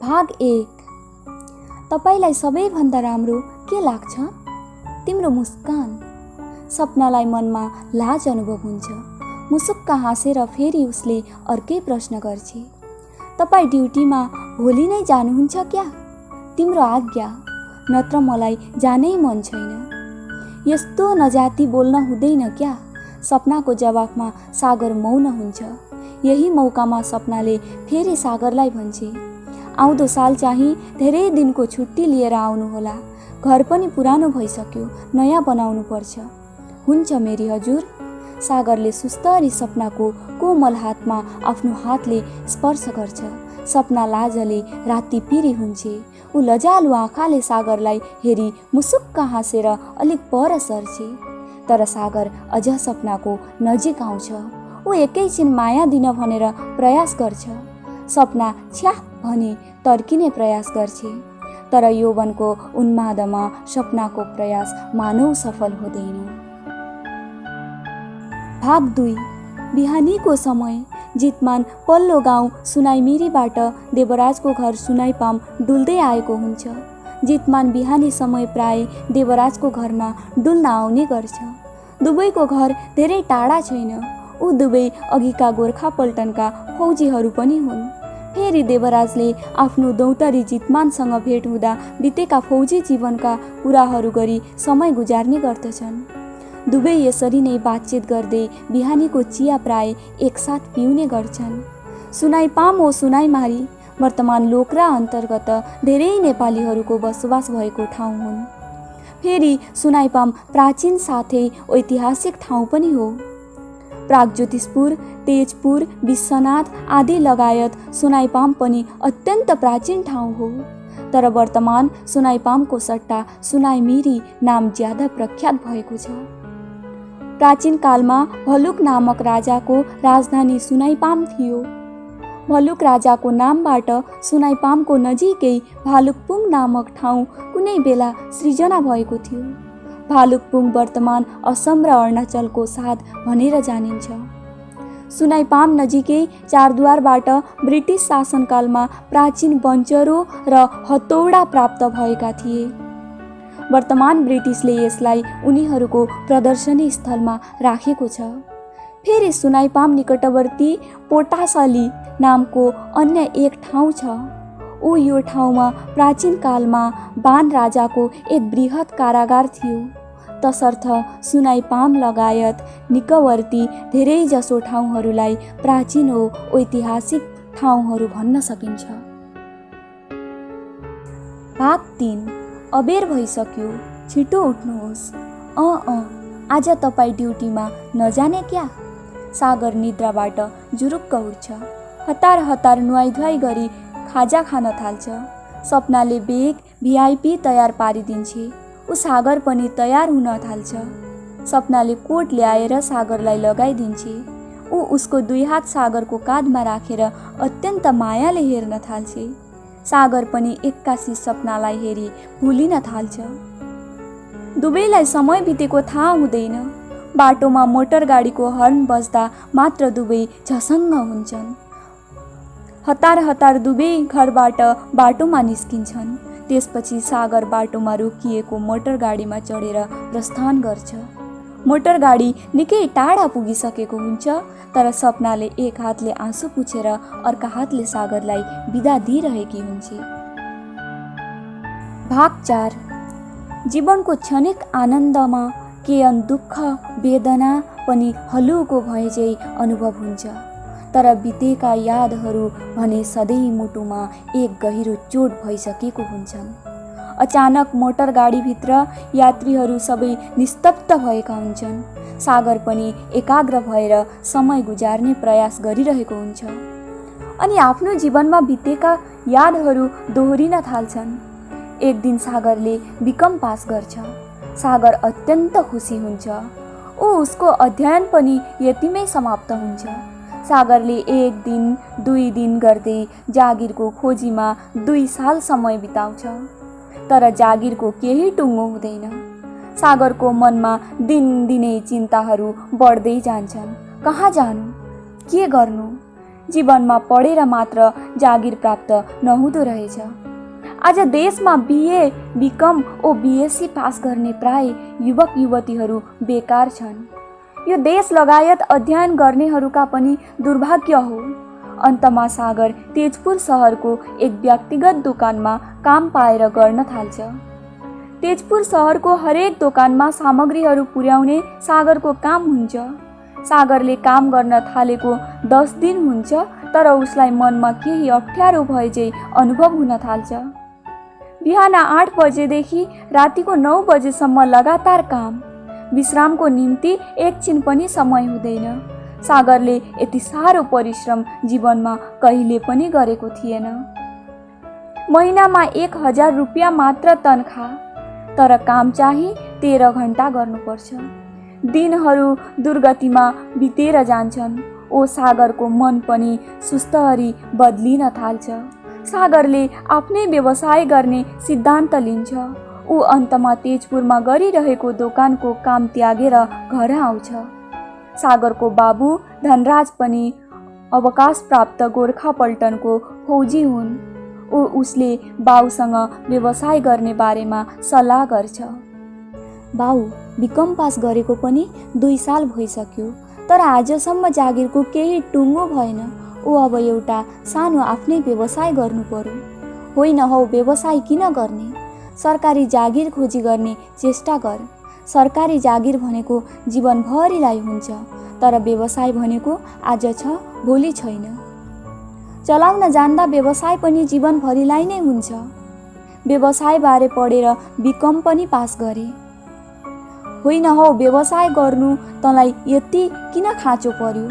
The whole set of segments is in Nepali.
भाग 1। तपाईलाई सबैभन्दा राम्रो के लाग्छ? तिम्रो मुस्कान। सपनालाई मनमा लाज अनुभव हुन्छ। मुसुक्क हाँसेर फेरि उसले अर्कै प्रश्न गर्छ। तपाईँ ड्युटीमा भोलि नै जानुहुन्छ क्या? तिम्रो आज्ञा, नत्र मलाई जानै मन छैन। यस्तो नजाती बोल्न हुँदैन क्या? सपनाको जवाफमा सागर मौन हुन्छ। यही मौकामा सपनाले फेरि सागरलाई भन्छे, आउँदो साल चाहिँ धेरै दिनको छुट्टी लिएर आउनुहोला। घर पनि पुरानो भइसक्यो, नयाँ बनाउनु पर्छ। हुन्छ मेरी हजुर। सागरले सुस्तरी सपनाको कोमल हातमा आफ्नो हातले स्पर्श गर्छ। सपना लाजले राति पिरी हुन्छे। ऊ लजालु आँखाले सागरलाई हेरी मुसुक्क हाँसेर अलिक पर सर्छे। तर सागर अझ सपनाको नजिक आउँछ। ऊ एकैछिन माया दिन भनेर प्रयास गर्छ। सपना छ्या भनी तर्किने प्रयास गर्छे। तर यौवनको उन्मादमा सपनाको प्रयास मानव सफल हुँदैन। भाग 2। बिहानीको समय। जितमान पल्लो गाउँ सुनाइमिरीबाट देवराजको घर सुनाइपाम डुल्दै आएको हुन्छ। जितमान बिहानी समय प्राय देवराजको घरमा डुल्न आउने गर्छ। दुवैको घर धेरै टाढा छैन। ऊ दुवै अघिका गोर्खा पल्टनका फौजीहरू पनि हुन्। फेरि देवराजले आफ्नो दौतरी जितमानसँग भेट हुँदा बितेका फौजी जीवनका कुराहरू गरी समय गुजार्ने गर्दछन्। दुवै यसरी नै बातचित गर्दै बिहानीको चिया प्राय एकसाथ पिउने गर्छन्। सुनाइपाम ओ सुनाइमारी वर्तमान लोकरा अन्तर्गत धेरै नेपालीहरूको बसोबास भएको ठाउँ हुन्। फेरि सुनाइपाम प्राचीन साथै ऐतिहासिक ठाउँ पनि हो। प्रागज्योतिषपुर, तेजपुर, विश्वनाथ आदि लगायत सुनाइपाम पनि अत्यन्त प्राचीन ठाउँ हो। तर वर्तमान सुनाइपामको सट्टा सुनाइमिरी नाम ज्यादा प्रख्यात भएको छ। प्राचीन कालमा भलुक नामक राजाको राजधानी सुनाइपाम थियो। भलुक राजाको नामबाट सुनाइपामको नजिकै भालुकपुङ नामक ठाउँ कुनै बेला सृजना भएको थियो। भालुकपुङ वर्तमान असम र अरुणाचलको साथ भनेर जानिन्छ। सुनाइपाम नजिकै चारद्वारबाट ब्रिटिस शासनकालमा प्राचीन बन्चरो र हतौडा प्राप्त भएका थिए। वर्तमान ब्रिटिसले यसलाई उनीहरूको प्रदर्शनी स्थलमा राखेको छ। फेरि सुनाइपाम निकटवर्ती पोटासली नामको अन्य एक ठाउँ छ। यो ठाउँमा प्राचीन कालमा बाण राजाको एक बृहत् कारागार थियो। तसर्थ सुनाइपाम लगायत निकटवर्ती धेरै जसो ठाउँहरूलाई प्राचीन हो ऐतिहासिक ठाउँहरू भन्न सकिन्छ। भाग 3। अबेर भइसक्यो, छिटो उठ्नुहोस्। आज तपाईँ ड्युटीमा नजाने क्या? सागर निद्राबाट जुरुक्क उठ्छ। हतार हतार नुहाइधुवाइ गरी खाजा खान थाल्छ। सपनाले बेग भिआइपी तयार पारिदिन्छे। ऊ सागर पनि तयार हुन थाल्छ। सपनाले कोट ल्याएर सागरलाई लगाइदिन्छे। ऊ उसको दुई हात सागरको काँधमा राखेर अत्यन्त मायाले हेर्न थाल्छे। सागर पनि एक्कासी सपनालाई हेरी भुलिन थाल्छ। दुवैलाई समय बितेको थाहा हुँदैन। बाटोमा मोटर गाडीको हर्न बज्दा मात्र दुवै झसङ्ग हुन्छन्। हतार हतार दुवै घरबाट बाटोमा निस्किन्छन्। त्यसपछि सागर बाटोमा रोकिएको मोटर गाडीमा चढेर प्रस्थान गर्छ। मोटर गाडी निकै टाढा पुगिसकेको हुन्छ। तर सपनाले एक हातले आँसु पुछेर अर्का हातले सागरलाई बिदा दिइरहेकी हुन्छे। भाग 4। जीवनको क्षणिक आनन्दमा केयन दुःख वेदना पनि हलुको भएझै अनुभव हुन्छ। तर बितेका यादहरू भने सधैँ मुटुमा एक गहिरो चोट भइसकेको हुन्छन्। अचानक मोटर गाडीभित्र यात्रीहरू सबै निस्तब्ध भएका हुन्छन्। सागर पनि एकाग्र भएर समय गुजार्ने प्रयास गरिरहेको हुन्छ। अनि आफ्नो जीवनमा बितेका यादहरू दोहोरिन थाल्छन्। एक दिन सागरले बिकम पास गर्छ। सागर अत्यन्त खुसी हुन्छ। उसको अध्ययन पनि यतिमै समाप्त हुन्छ। सागरले एक दिन, 2 दिन गर्दै जागिरको खोजीमा 2 साल समय बिताउँछ। तर जागिरको केही टुङ्गो हुँदैन। सागरको मनमा दिनदिनै चिन्ताहरू बढ्दै जान्छन्। कहाँ जानु, के गर्नु? जीवनमा पढेर मात्र जागिर प्राप्त नहुँदो रहेछ। आज देशमा बिए, बिकम ओ बिएससी पास गर्ने प्राय युवक युवतीहरू बेकार छन्। यो देश लगायत अध्ययन गर्नेहरूका पनि दुर्भाग्य हो। अन्तमा सागर तेजपुर सहरको एक व्यक्तिगत दोकानमा काम पाएर गर्न थाल्छ। तेजपुर सहरको हरेक दोकानमा सामग्रीहरू पुर्याउने सागरको काम हुन्छ। सागरले काम गर्न थालेको 10 दिन हुन्छ, तर उसलाई मनमा केही अप्ठ्यारो भए चाहिँ अनुभव हुन थाल्छ। बिहान 8 बजेदेखि रातिको 9 बजेसम्म लगातार काम, विश्रामको निम्ति एकछिन पनि समय हुँदैन। सागरले यति साह्रो परिश्रम जीवनमा कहिले पनि गरेको थिएन। महिनामा 1000 रुपियाँ मात्र तनखा, तर काम चाहिँ 13 घण्टा गर्नुपर्छ। दिनहरू दुर्गतिमा बितेर जान्छन्। ओ सागरको मन पनि सुस्तरी बदलिन थाल्छ। सागरले आफ्नै व्यवसाय गर्ने सिद्धान्त लिन्छ। ऊ अन्तमा तेजपुरमा गरिरहेको दोकानको काम त्यागेर घर आउँछ। सागरको बाबु धनराज पनि अवकाश प्राप्त गोर्खा पल्टनको फौजी हुन्। उसले बाउसँग व्यवसाय गर्ने बारेमा सल्लाह गर्छ। बाउ, बिकम पास गरेको पनि 2 साल भइसक्यो, तर आजसम्म जागिरको केही टुङ्गो भएन। अब एउटा सानो आफ्नै व्यवसाय गर्नु पर्यो। होइन हौ, व्यवसाय किन गर्ने? सरकारी जागिर खोजी गर्ने चेष्टा गर। सरकारी जागिर भनेको जीवनभरिलाई हुन्छ, तर व्यवसाय भनेको आज छ, भोलि छैन। चलाउन जान्दा व्यवसाय पनि जीवनभरिलाई नै हुन्छ। व्यवसायबारे पढेर बिकम पनि पास गरे। होइन हौ, व्यवसाय गर्नु तँलाई यति किन खाँचो पर्यो?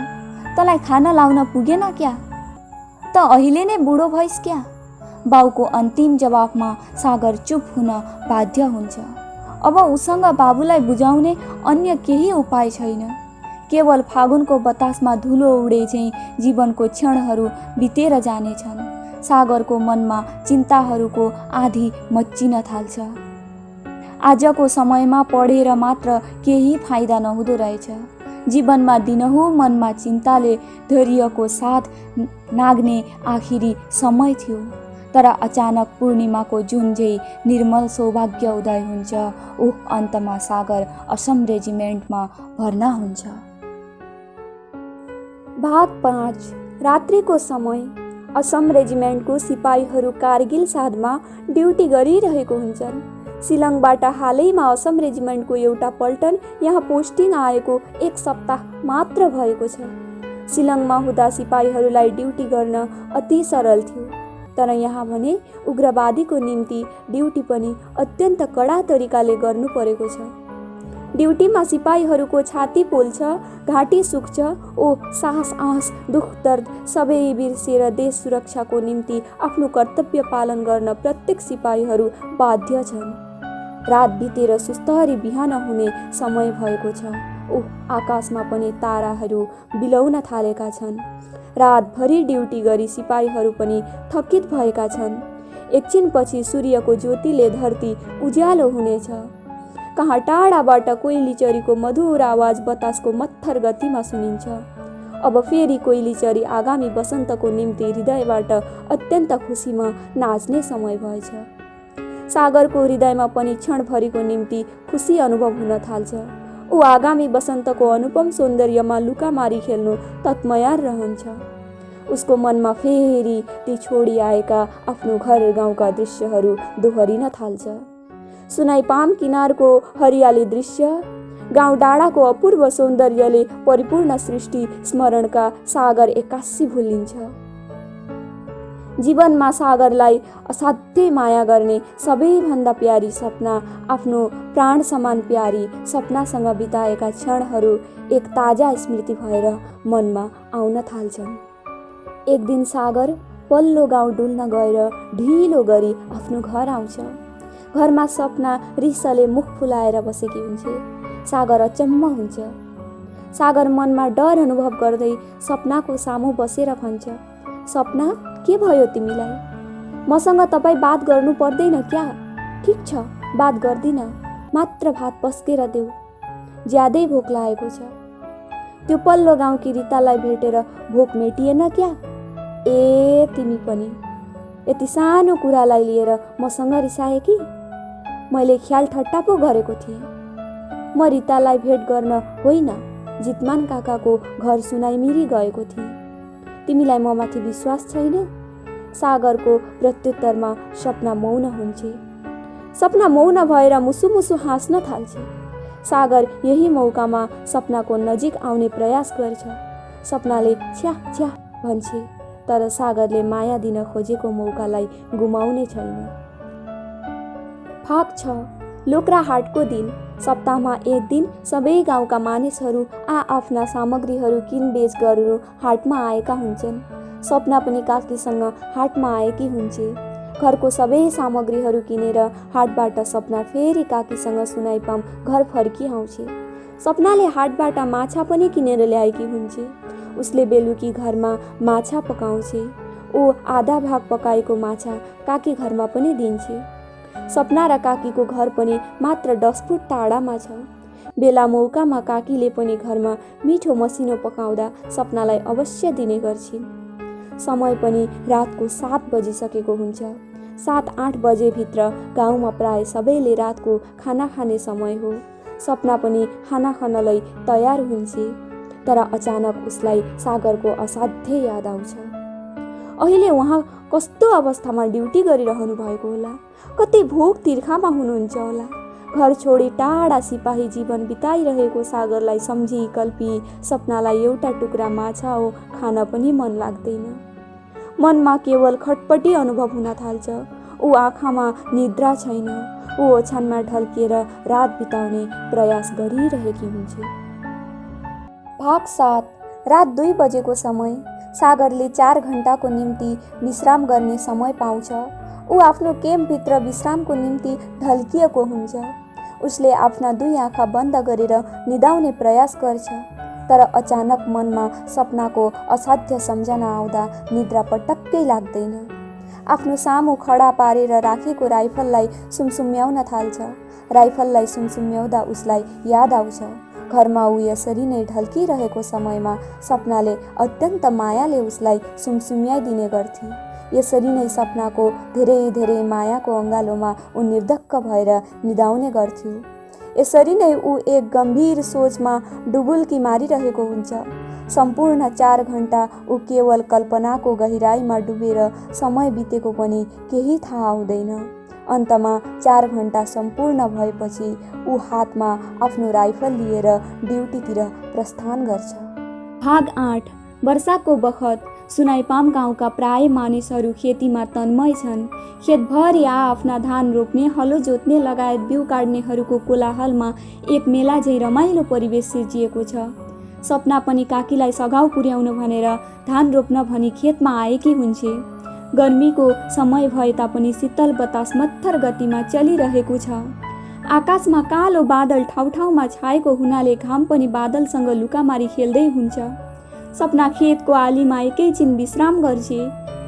तँलाई खाना लाउन पुगेन क्या? त अहिले नै बुढो भइस् क्या? बाउको अन्तिम जवाफमा सागर चुप हुन बाध्य हुन्छ। अब उसँग बाबुलाई बुझाउने अन्य केही उपाय छैन। केवल फागुनको बतासमा धुलो उडे चाहिँ जीवनको क्षणहरू बितेर जानेछन्। सागरको मनमा चिन्ताहरूको आँधी मच्चिन थाल्छ। आजको समयमा पढेर मात्र केही फाइदा नहुँदो रहेछ। जीवनमा दिनहुँ मनमा चिन्ताले धैर्यको साथ नाग्ने आखिरी समय थियो। तर अचानक पूर्णिमाको जुन झै निर्मल सौभाग्य उदय हुन्छ। अन्तमा सागर असम रेजिमेन्टमा भर्ना हुन्छ। भाग 5। रात्रिको समय। असम रेजिमेन्टको सिपाहीहरू कारगिल साधमा ड्युटी गरिरहेको हुन्छन्। सिलङबाट हालैमा असम रेजिमेन्टको एउटा पल्टन यहाँ पोस्टिङ आएको 1 सप्ताह मात्र भएको छ। सिलङमा हुँदा सिपाहीहरूलाई ड्युटी गर्न अति सरल थियो, तर यहाँ भने उग्रवादीको निम्ति ड्युटी पनि अत्यन्त कडा तरिकाले गर्नु परेको छ। ड्युटीमा सिपाहीहरूको छाती पोल्छ, घाँटी सुक्छ। साहस, आँस, दुख, दर्द सबै बिर्सेर देश सुरक्षाको निम्ति आफ्नो कर्तव्य पालन गर्न प्रत्येक सिपाहीहरू बाध्य छन्। रात बितेर सुस्तरी बिहान हुने समय भएको छ। आकाशमा पनि ताराहरू बिलौन थालेका छन्। रातभरि ड्युटी गरी सिपाहीहरू पनि थकित भएका छन्। एकछिनपछि सूर्यको ज्योतिले धरती उज्यालो हुनेछ। कहाँ टाढाबाट कोइली चरीको मधुर आवाज बतासको मत्थर गतिमा सुनिन्छ। अब फेरि कोइली चरी आगामी वसन्तको निम्ति हृदयबाट अत्यन्त खुसीमा नाच्ने समय भएछ। सागरको हृदयमा पनि क्षणभरिको निम्ति खुसी अनुभव हुन थाल्छ। ऊ आगामी वसन्तको अनुपम सौन्दर्यमा लुकामारी खेल्नु तत्मयार रहन्छ। उसको मनमा फेरि ती छोडी आएका आफ्नो घर गाउँका दृश्यहरू दोहोरिन थाल्छ। सुनाई पाम किनारको हरियाली दृश्य, गाउँ डाँडाको अपूर्व सौन्दर्यले परिपूर्ण सृष्टि स्मरणका सागर एक्कासी भुलिन्छ। जीवनमा सागरलाई असाध्यै माया गर्ने सबैभन्दा प्यारी सपना, आफ्नो प्राण समान प्यारी सपनासँग बिताएका क्षणहरू एक ताजा स्मृति भएर मनमा आउन थाल्छन्। एक दिन सागर पल्लो गाउँ डुल्न गएर ढिलो गरी आफ्नो घर आउँछ। घरमा सपना रिसले मुख फुलाएर बसेकी हुन्छ। सागर अचम्म हुन्छ। सागर मनमा डर अनुभव गर्दै सपनाको सामु बसेर भन्छ, सपना, के भयो तिमीलाई? मसँग तपाईँ बात गर्नु पर्दैन क्या? ठिक छ, बात गर्दिन, मात्र भात पस्केर देऊ, ज्यादै भोक लागेको छ। त्यो पल्लो गाउँकी रितालाई भेटेर भोक मेटिएन क्या? ए तिमी पनि यति सानो कुरालाई लिएर मसँग रिसाए कि? मैले ख्याल ठट्टा पो गरेको थिएँ। म रितालाई भेट गर्न होइन, जितमान काकाको घर सुनाइमिरी गएको थिएँ। तिमीलाई ममाथि विश्वास छैन? सागरको प्रत्युत्तरमा सपना मौन हुन्छे। सपना मौन भएर मुसु मुसु हाँस्न थाल्छे। सागर यही मौकामा सपनाको नजिक आउने प्रयास गर्छ। सपनाले छ्या छ्या भन्छे, तर सागरले माया दिन खोजेको मौकालाई गुमाउने छैन। भाग 6। लोकरा हाटको दिन। सप्ताहमा एक दिन सबै गाउँका मानिसहरू आफ्ना सामग्रीहरू किनबेच गर्न हाटमा आएका हुन्छन्। सपना पनि काकीसँग हाटमा आएकी हुन्छे। घरको सबै सामग्रीहरू किनेर हाटबाट सपना फेरि काकीसँग सुनाइपाम घर फर्की आउँछे। सपनाले हाटबाट माछा पनि किनेर ल्याएकी हुन्छे। उसले बेलुकी घरमा माछा पकाउँछे। ऊ आधा भाग पकाएको माछा काकी घरमा पनि दिन्छे। सपना र काकीको घर पनि मात्र 10 फुट टाढामा छ। बेला मौकामा काकीले पनि घरमा मिठो मसिनो पकाउँदा सपनालाई अवश्य दिने गर्छिन्। समय पनि रातको 7 बजिसकेको हुन्छ। 7-8 बजेभित्र गाउँमा प्राय सबैले रातको खाना खाने समय हो। सपना पनि खाना खानलाई तयार हुन्छे। तर अचानक उसलाई सागरको असाध्य याद आउँछ। अहिले उहाँ कस्तो अवस्थामा ड्युटी गरिरहनु भएको होला? कति भोक तिर्खामा हुनुहुन्छ होला? घर छोडी टाढा सिपाही जीवन बिताइरहेको सागरलाई सम्झी कल्पी सपनालाई एउटा टुक्रा माछा हो खान पनि मन लाग्दैन। मनमा केवल खटपटी अनुभव हुन थाल्छ। ऊ आँखामा निद्रा छैन। ऊ ओछ्यानमा ढल्किएर रात बिताउने प्रयास गरिरहेकी हुन्छे। भाग 7। रात 2 बजेको समय। सागरले 4 घण्टाको निम्ति विश्राम गर्ने समय पाउँछ। ऊ आफ्नो क्याम्पभित्र विश्रामको निम्ति ढल्किएको हुन्छ। उसले आफ्ना 2 आँखा बन्द गरेर निदाउने प्रयास गर्छ। तर अचानक मनमा सपनाको असाध्य सम्झना आउँदा निद्रा पटक्कै लाग्दैन। आफ्नो सामु खडा पारेर राखेको राइफललाई सुमसुम्याउन थाल्छ। राइफललाई सुमसुम्याउँदा उसलाई याद आउँछ, घरमा ऊ यसरी नै ढल्किरहेको समयमा सपनाले अत्यन्त मायाले उसलाई सुमसुम्याइदिने गर्थे। यसरी नै सपनाको धेरै धेरै मायाको अँगालोमा ऊ निर्धक्क भएर निदाउने गर्थ्यो। यसरी नै ऊ एक गम्भीर सोचमा डुबुल्की मारिरहेको हुन्छ। सम्पूर्ण 4 घण्टा ऊ केवल कल्पनाको गहिराईमा डुबेर समय बितेको पनि केही थाहा हुँदैन। अन्तमा 4 घण्टा सम्पूर्ण भएपछि ऊ हातमा आफ्नो राइफल लिएर ड्युटीतिर प्रस्थान गर्छ। भाग 8। वर्षाको बखत सुनाइपाम गाउँका प्राय मानिसहरू खेतीमा तन्मय छन्। खेतभरि आफ्ना धान रोप्ने, हलो जोत्ने लगायत बिउ काट्नेहरूको कोलाहलमा एक मेला झैँ रमाइलो परिवेश सिर्जिएको छ। सपना पनि काकीलाई सघाउ पुर्याउनु भनेर धान रोप्न भनी खेतमा आएकी हुन्छे। गर्मीको समय भए तापनि शीतल बतास मत्थर गतिमा चलिरहेको छ। आकाशमा कालो बादल ठाउँ-ठाउँमा छाएको हुनाले घाम पनि बादलसँग लुकामारी खेल्दै हुन्छ। सपना खेतको आलीमा एकैछिन विश्राम गर्छे।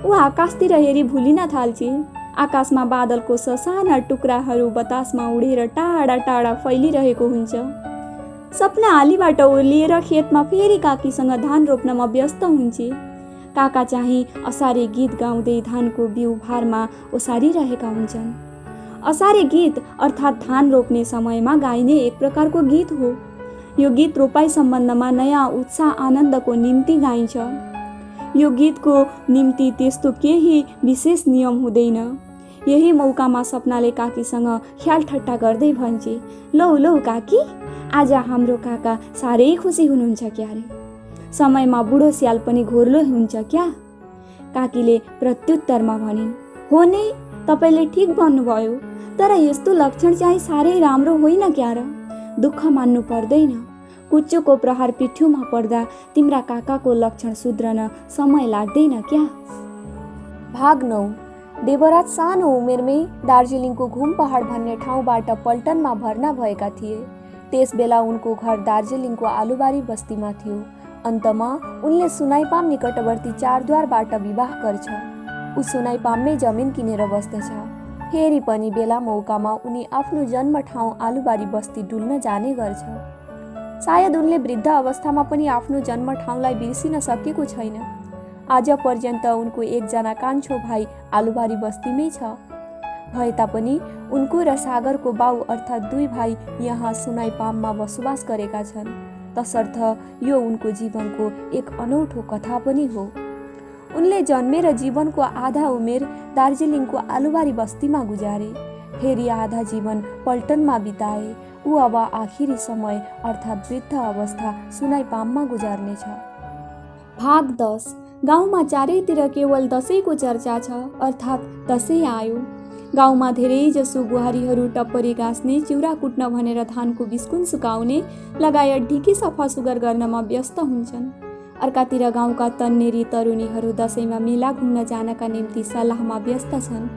ऊ आकाशतिर हेरी भुलिन थाल्छे। आकाशमा बादलको ससाना टुक्राहरू बतासमा उडेर टाढा टाढा फैलिरहेको हुन्छ। सपना आलीबाट ओर्लिएर खेतमा फेरि काकीसँग धान रोप्नमा व्यस्त हुन्छे। काका चाहिँ असारे गीत गाउँदै धानको बिउ भारमा ओसारिरहेका हुन्छन्। असारे गीत अर्थात् धान रोप्ने समयमा गाइने एक प्रकारको गीत हो। यो गीत रोपाई सम्बन्धमा नयाँ उत्साह आनन्दको निम्ति गाइन्छ। यो गीतको निम्ति त्यस्तो केही विशेष नियम हुँदैन। यही मौकामा सपनाले काकीसँग ख्याल ठट्टा गर्दै भन्छे, लौ लौ काकी, आज हाम्रो काका साह्रै खुसी हुनुहुन्छ क्यारे। समयमा बुढो स्याल पनि घोर्लो हुन्छ क्या? काकीले प्रत्युत्तरमा भनिन्, हो नै, तपाईँले ठिक भन्नुभयो, तर यस्तो लक्षण चाहिँ साह्रै राम्रो होइन क्यार। दुःख मान्नु पर्दैन। कुच्चोको प्रहार पिठ्युमा पर्दा तिम्रा काकाको लक्षण सुध्रन समय लाग्दैन क्या? भाग 9। देवराज सानो उमेरमै दार्जिलिङको घुम पहाड भन्ने ठाउँबाट पल्टनमा भर्ना भएका थिए। त्यस बेला उनको घर दार्जिलिङको आलुबारी बस्तीमा थियो। अन्तमा उनले सुनाइपाम निकटवर्ती चारद्वारबाट विवाह गर्छ। ऊ सुनाइपाममै जमिन किनेर बस्दछ। फेरि पनि बेला मौकामा उनी आफ्नो जन्म ठाउँ आलुबारी बस्ती डुल्न जाने गर्छ। सायद उनले वृद्ध अवस्थामा पनि आफ्नो जन्म ठाउँलाई बिर्सिन सकेको छैन। आज पर्यन्त उनको एकजना कान्छो भाइ आलुबारी बस्तीमै छ। भए तापनि उनको र सागरको बाउ अर्थात् दुई भाइ यहाँ सुनाइपाममा बसोबास गरेका छन्। तसर्थ यो उनको जीवनको एक अनौठो कथा पनि हो। उनले जन्मेर जीवनको आधा उमेर दार्जिलिङको आलुबारी बस्तीमा गुजारे, फेरि आधा जीवन पल्टनमा बिताए। ऊ अब आखिरी समय अर्थात् वृद्ध अवस्था सुनाइपाममा गुजार्नेछ। भाग 10। गाउँमा चारैतिर केवल दसैँको चर्चा छ, अर्थात् दसैँ आयो। गाउँमा धेरैजसो बुहारीहरू टप्परी गाँस्ने, चिउरा कुट्न भनेर धानको बिस्कुन सुकाउने लगायत ढिकी सफा सुग्घर गर्नमा व्यस्त हुन्छन्। अर्कातिर गाउँका तन्नेरी तरुणीहरू दसैँमा मेला घुम्न जानका निम्ति सल्लाहमा व्यस्त छन्।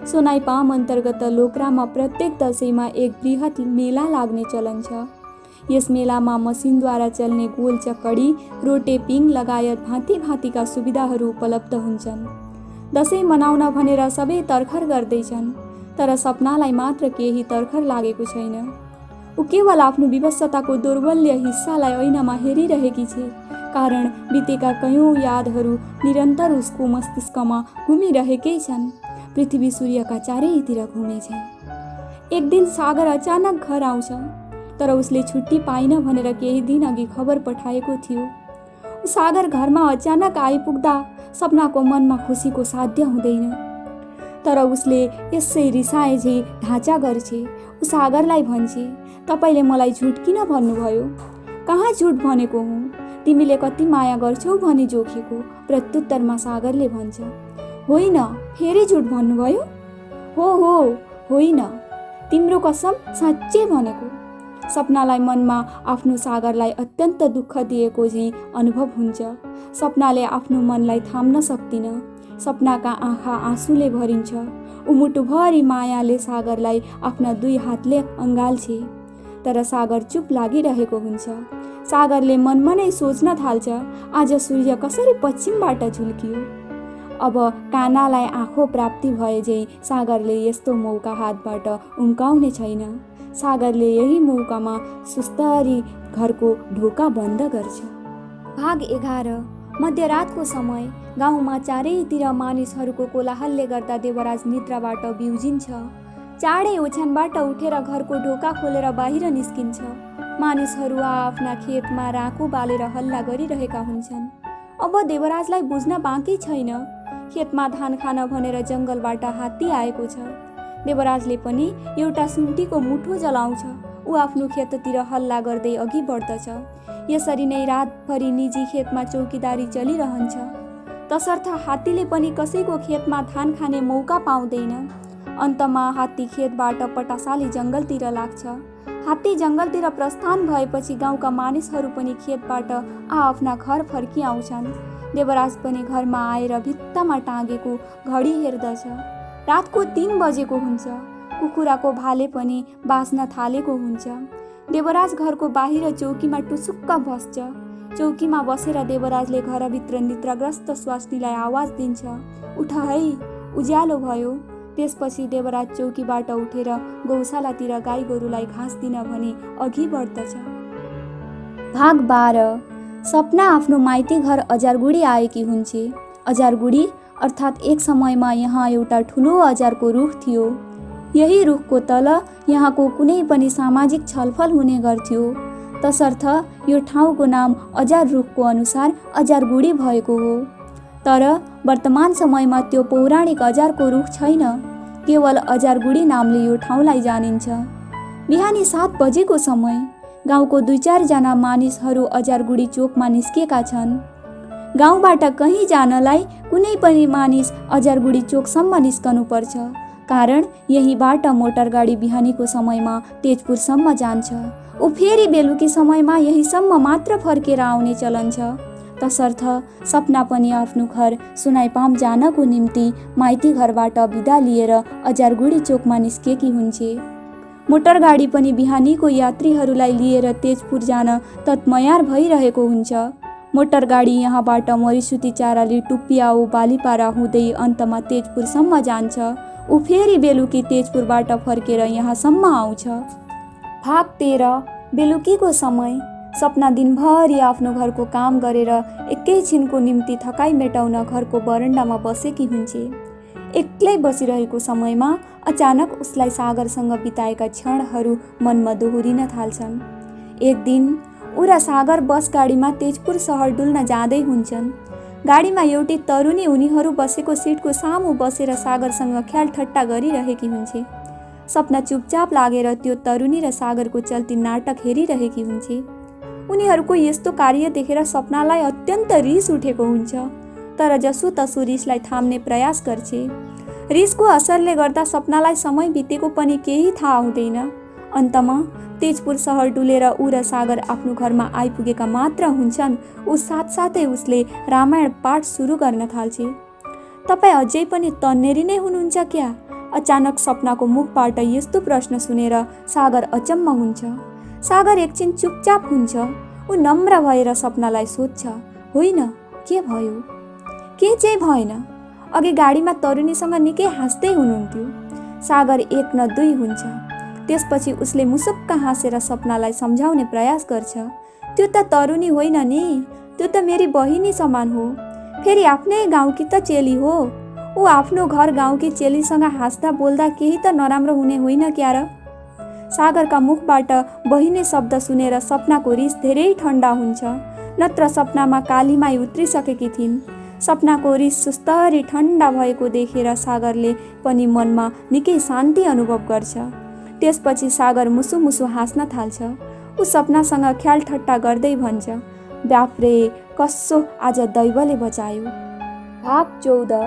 सुनाइपाम अन्तर्गत लोक्रामा प्रत्येक दसैँमा एक बृहत मेला लाग्ने चलन छ। यस मेलामा मसिनद्वारा चल्ने गोल चक्कडी, रोटेपिङ लगायत भाँति भाँतिका सुविधाहरू उपलब्ध हुन्छन्। दसैँ मनाउन भनेर सबै तर्खर गर्दैछन्, तर सपनालाई मात्र केही तर्खर लागेको छैन। ऊ केवल आफ्नो विवशताको दुर्बल्य हिस्सालाई ऐनामा हेरिरहेकी छे, कारण बितेका कयौँ यादहरू निरन्तर उसको मस्तिष्कमा घुमिरहेकै छन्। पृथ्वी सूर्यका चारैतिर घुमेछे। एक दिन सागर अचानक घर आउँछ, तर उसले छुट्टी पाइन भनेर केही दिन अघि खबर पठाएको थियो। सागर घरमा अचानक आइपुग्दा सपनाको मनमा खुसीको साध्य हुँदैन, तर उसले यसै रिसाए झै ढाँचा गर्छे। ऊ सागरलाई भन्छे, तपाईले मलाई झुट किन भन्नुभयो? कहाँ झुट भनेको हुँ? तिमीले कति माया गर्छौ भनी जोखेको। प्रत्युत्तरमा सागरले भन्छ, होइन, फेरि झुट भन्नुभयो? हो होइन, तिम्रो कसम साँच्चै भनेको। सपनालाई मनमा आफ्नो सागरलाई अत्यन्त दुःख दिएको झैँ अनुभव हुन्छ। सपनाले आफ्नो मनलाई थाम्न सक्दिन। सपनाका आँखा आँसुले भरिन्छ। ऊ मुटुभरि मायाले सागरलाई आफ्ना दुई हातले अँगाल्छे, तर सागर चुप लागिरहेको हुन्छ। सागरले मनमा नै सोच्न थाल्छ, आज सूर्य कसरी पश्चिमबाट झुल्कियो। अब कानालाई आँखो प्राप्ति भए झै सागरले यस्तो मौका हातबाट उम्काउने छैन। सागरले यही मौकामा सुस्तरी घरको ढोका बन्द गर्छ। भाग 11। मध्यरातको समय गाउँमा चारैतिर मानिसहरूको कोलाहलले गर्दा देवराज निद्राबाट बिउजिन्छ। चाँडै ओछ्यानबाट उठेर घरको ढोका खोलेर बाहिर निस्किन्छ। मानिसहरू आफ्ना खेतमा राँको बालेर हल्ला गरिरहेका हुन्छन्। अब देवराजलाई बुझ्न बाँकी छैन, खेतमा धान खान भनेर जङ्गलबाट हात्ती आएको छ। देवराजले पनि एउटा सुन्टीको मुठो जलाउँछ। ऊ आफ्नो खेततिर हल्ला गर्दै अघि बढ्दछ। यसरी नै रातभरि निजी खेतमा चौकीदारी चलिरहन्छ। तसर्थ हात्तीले पनि कसैको खेतमा धान खाने मौका पाउँदैन। अन्तमा हात्ती खेतबाट पटासाली जङ्गलतिर लाग्छ। हात्ती जङ्गलतिर प्रस्थान भएपछि गाउँका मानिसहरू पनि खेतबाट आफ्ना घर फर्किआउँछन्। देवराज पनि घरमा आएर भित्तामा टाँगेको घडी हेर्दछ। रातको 3 बजेको हुन्छ। कुखुराको भाले पनि बाँच्न थालेको हुन्छ। देवराज घरको बाहिर चौकीमा टुसुक्क बस्छ। चौकीमा बसेर देवराजले घरभित्र निद्राग्रस्त स्वास्नीलाई आवाज दिन्छ, उठ है, उज्यालो भयो। त्यसपछि देवराज चौकीबाट उठेर गौशालातिर गाई गोरुलाई घाँस दिन भनी अघि बढ्दछ। भाग 12। सपना आफ्नो माइती घर अजारगुडी आएकी हुन्छे। अजारगुडी अर्थात् एक समयमा यहाँ एउटा ठुलो अजारको रुख थियो। यही रुखको तल यहाँको कुनै पनि सामाजिक छलफल हुने गर्थ्यो। तसर्थ यो ठाउँको नाम अजार रुखको अनुसार अजारगुडी भएको हो। तर वर्तमान समयमा त्यो पौराणिक अजारको रुख छैन, केवल अजारगुडी नामले यो ठाउँलाई जानिन्छ। बिहानी 7 बजेको समय गाउँको 2-4 जना मानिसहरू अजारगुडी चोकमा निस्केका छन्। गाउँबाट कहीँ जानलाई कुनै पनि मानिस अजारगुडी चोकसम्म निस्कनु पर्छ, कारण यहीबाट मोटर गाडी बिहानीको समयमा तेजपुरसम्म जान्छ। ऊ फेरि बेलुकी समयमा यहीसम्म मात्र फर्केर आउने चलन छ। तसर्थ सपना पनि आफ्नो घर सुनाइपाम जानको निम्ति माइती घरबाट बिदा लिएर अजारगुडी चोकमा निस्केकी हुन्छे। मोटर गाडी पनि बिहानीको यात्रीहरूलाई लिएर तेजपुर जान तत्मयार भइरहेको हुन्छ। मोटर गाडी यहाँबाट मरिसुती चाराली टुप्पियाओ बालीपारा हुँदै अन्तमा तेजपुरसम्म जान्छ। ऊ फेरि बेलुकी तेजपुरबाट फर्केर यहाँसम्म आउँछ। भाग 13। बेलुकीको समय सपना दिनभरि आफ्नो घरको काम गरेर एकैछिनको निम्ति थकाइ मेटाउन घरको बरन्डामा बसेकी हुन्छे। एक्लै बसिरहेको समयमा अचानक उसलाई सागरसँग बिताएका क्षणहरू मनमा दोहोरिन थाल्छन्। एक दिन ऊ र सागर बस गाडीमा तेजपुर सहर डुल्न जाँदै हुन्छन्। गाडीमा एउटी तरुणी उनीहरू बसेको सिटको सामु बसेर सागरसँग ख्याल ठट्टा गरिरहेकी हुन्छे। सपना चुपचाप लागेर त्यो तरुणी र सागरको चल्ती नाटक हेरिरहेकी हुन्छे। उनीहरूको यस्तो कार्य देखेर सपनालाई अत्यन्त रिस उठेको हुन्छ, तर जसोतसो रिसलाई थाम्ने प्रयास गर्छे। रिसको असरले गर्दा सपनालाई समय बितेको पनि केही थाहा हुँदैन। अन्तमा तेजपुर सहर डुलेर ऊ र सागर आफ्नो घरमा आइपुगेका मात्र हुन्छन्। ऊ साथसाथै उसले रामायण पाठ सुरु गर्न थाल्छे। तपाईँ अझै पनि तन्नेरी नै हुनुहुन्छ क्या? अचानक सपनाको मुखबाट यस्तो प्रश्न सुनेर सागर अचम्म हुन्छ। सागर एकछिन चुपचाप हुन्छ। ऊ नम्र भएर सपनालाई सोध्छ, होइन के भयो? के चाहिँ भएन? अघि गाडीमा तरुणीसँग निकै हाँस्दै हुनुहुन्थ्यो। सागर एक न दुई हुन्छ। त्यसपछि उसले मुसुक्क हाँसेर सपनालाई सम्झाउने प्रयास गर्छ, त्यो त तरुणी होइन नि, त्यो त मेरी बहिनी समान हो, फेरि आफ्नै गाउँकी त चेली हो। ऊ आफ्नो घर गाउँकी चेलीसँग हाँस्दा बोल्दा केही त नराम्रो हुने होइन क्या र? सागरका मुखबाट बहिनी शब्द सुनेर सपनाको रिस धेरै ठन्डा हुन्छ। नत्र सपनामा कालीमाई उत्रिसकेकी थिइन्। सपनाको रिस सुस्तरी ठन्डा भएको देखेर सागरले पनि मनमा निकै शान्ति अनुभव गर्छ। त्यसपछि सागर मुसु मुसु हाँस्न थाल्छ। ऊ सपनासँग ख्याल ठट्टा गर्दै भन्छ, बाफ्रे कस्सो आज दैवले बचायो। भाग 14।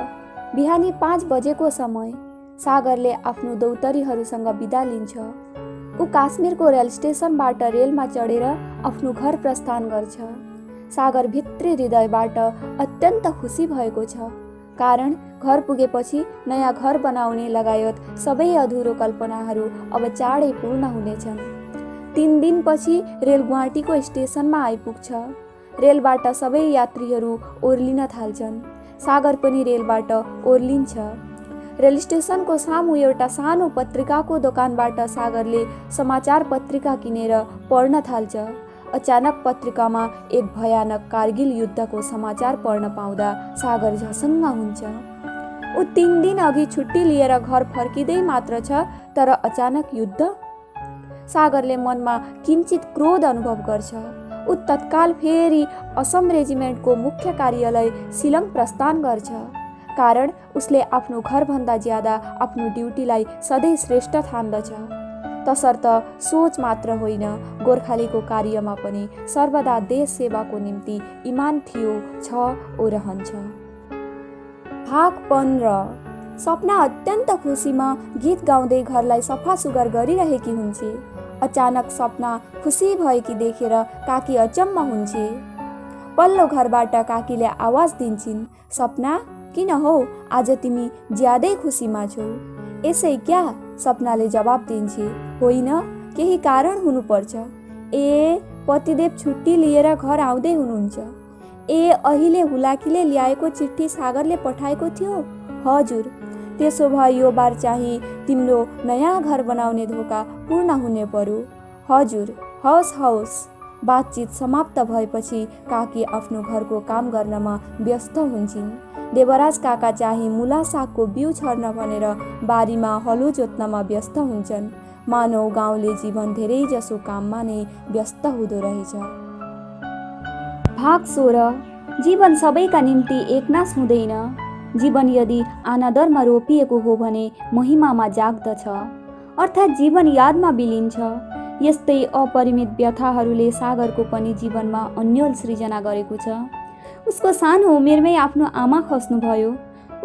बिहानी 5 बजेको समय सागरले आफ्नो दौतरीहरूसँग बिदा लिन्छ। ऊ काश्मीरको रेल स्टेसनबाट रेलमा चढेर आफ्नो घर प्रस्थान गर्छ। सागर भित्री हृदयबाट अत्यन्त खुसी भएको छ, कारण घर पुगेपछि नयाँ घर बनाउने लगायत सबै अधुरो कल्पनाहरू अब चाँडै पूर्ण हुनेछन्। 3 दिनपछि रेल गुवाहाटीको स्टेसनमा आइपुग्छ। रेलबाट सबै यात्रीहरू ओर्लिन थाल्छन्। सागर पनि रेलबाट ओर्लिन्छ। रेल स्टेसनको सामु एउटा सानो पत्रिकाको दोकानबाट सागरले समाचार पत्रिका किनेर पढ्न थाल्छ। अचानक पत्रिकामा एक भयानक कारगिल युद्धको समाचार पढ्न पाउँदा सागर झसङ्ग हुन्छ। ऊ 3 दिन अघि छुट्टी लिएर घर फर्किँदै मात्र छ, तर अचानक युद्ध? सागरले मनमा किञ्चित क्रोध अनुभव गर्छ। ऊ तत्काल फेरि असम रेजिमेन्टको मुख्य कार्यालय शिलङ प्रस्थान गर्छ, कारण उसले आफ्नो घरभन्दा ज्यादा आफ्नो ड्युटीलाई सधैँ श्रेष्ठ ठान्दछ। तसर्थ सोच मात्र होइन, गोर्खालीको कार्यमा पनि सर्वदा देश सेवाको निम्ति इमान थियो, छ ओ रहन्छ। भाग 15। सपना अत्यन्त खुसीमा गीत गाउँदै घरलाई सफा सुग्घर गरिरहेकी हुन्छे। अचानक सपना खुसी भएकी देखेर काकी अचम्म हुन्छे। पल्लो घरबाट काकीले आवाज दिन्छन्, सपना किन हौ आज तिमी ज्यादै खुसीमा छौ? यसै क्या? सपनाले जवाब दिन्छे, होइन केही कारण हुनुपर्छ। ए पतिदेव छुट्टी लिएर घर आउँदै हुनुहुन्छ। ए अहिले हुलाकीले ल्याएको चिठी सागरले पठाएको थियो? हजुर। त्यसो भए यो बार चाहिँ तिम्रो नयाँ घर बनाउने धोका पूर्ण हुने पर्यो। हजुर। हवस् हवस्। बातचित समाप्त भएपछि काकी आफ्नो घरको काम गर्नमा व्यस्त हुन्छन्। देवराज काका चाहिँ मुला सागको बिउ छर्न भनेर बारीमा हलो जोत्नमा व्यस्त हुन्छन्। मानव गाउँले जीवन धेरै जसो काममा नै व्यस्त हुँदो रहेछ। भाग 16। जीवन सबैका निम्ति एकनास हुँदैन। जीवन यदि अनादरमा रोपिएको हो भने महिमामा जाग्दछ, अर्थात् जीवन यादमा बिलिन्छ। यस्तै अपरिमित व्यथाहरूले सागरको पनि जीवनमा अन्यल सृजना गरेको छ। उसको सानो उमेरमै आफ्नो आमा खस्नुभयो।